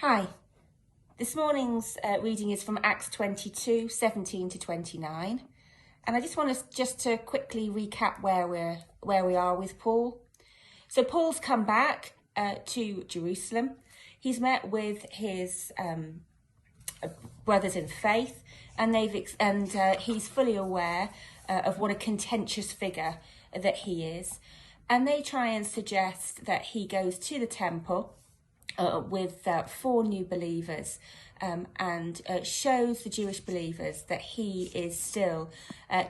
Hi, this morning's reading is from Acts 22, 17 to 29. And I just want us to quickly recap where we are with Paul. So Paul's come back to Jerusalem. He's met with his brothers in faith, and he's fully aware of what a contentious figure that he is. And they try and suggest that he goes to the temple with 4 new believers and shows the Jewish believers that he is still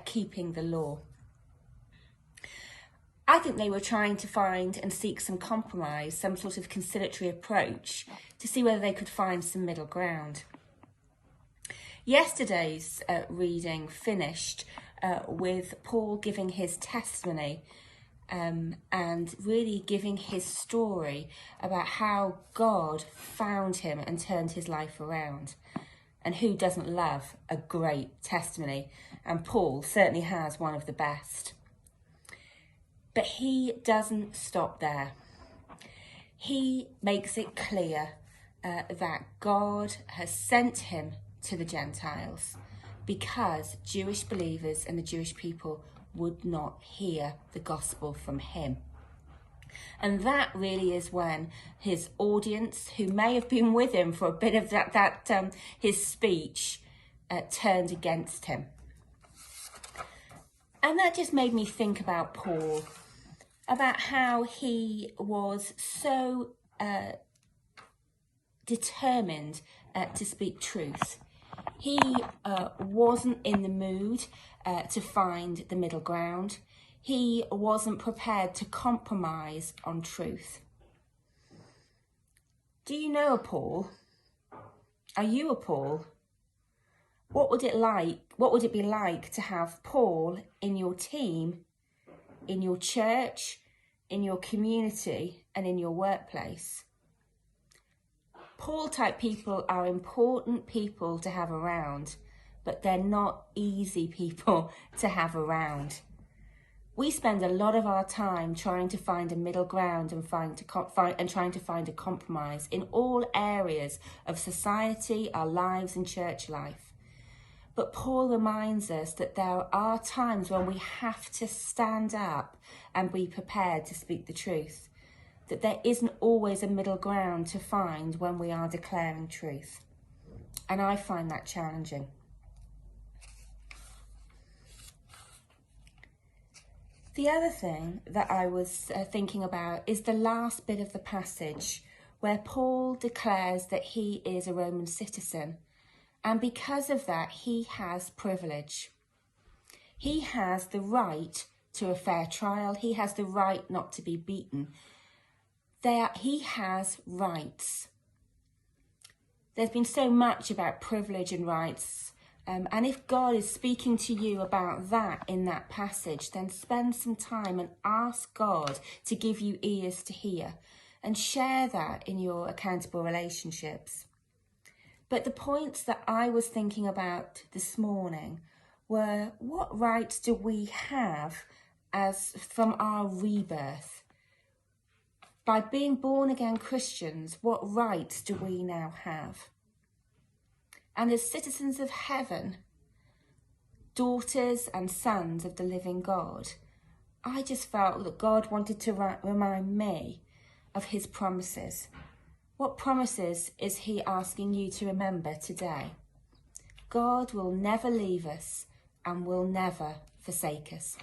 keeping the law. I think they were trying to find and seek some compromise, some sort of conciliatory approach to see whether they could find some middle ground. Yesterday's reading finished with Paul giving his testimony and really giving his story about how God found him and turned his life around. And who doesn't love a great testimony? And Paul certainly has one of the best. But he doesn't stop there. He makes it clear that God has sent him to the Gentiles because Jewish believers and the Jewish people would not hear the gospel from him. And that really is when his audience, who may have been with him for a bit of his speech, turned against him. And that just made me think about Paul, about how he was so determined to speak truth. He wasn't in the mood to find the middle ground. He wasn't prepared to compromise on truth. Do you know a Paul? Are you a Paul? What would it be like to have Paul in your team, in your church, in your community, and in your workplace? Paul-type people are important people to have around, but they're not easy people to have around. We spend a lot of our time trying to find a middle ground and trying to find a compromise in all areas of society, our lives, and church life. But Paul reminds us that there are times when we have to stand up and be prepared to speak the truth, that there isn't always a middle ground to find when we are declaring truth. And I find that challenging. The other thing that I was thinking about is the last bit of the passage where Paul declares that he is a Roman citizen. And because of that, he has privilege. He has the right to a fair trial. He has the right not to be beaten. He has rights. There's been so much about privilege and rights. And if God is speaking to you about that in that passage, then spend some time and ask God to give you ears to hear and share that in your accountable relationships. But the points that I was thinking about this morning were, what rights do we have from our rebirth? By being born again Christians, what rights do we now have? And as citizens of heaven, daughters and sons of the living God, I just felt that God wanted to remind me of his promises. What promises is he asking you to remember today? God will never leave us and will never forsake us.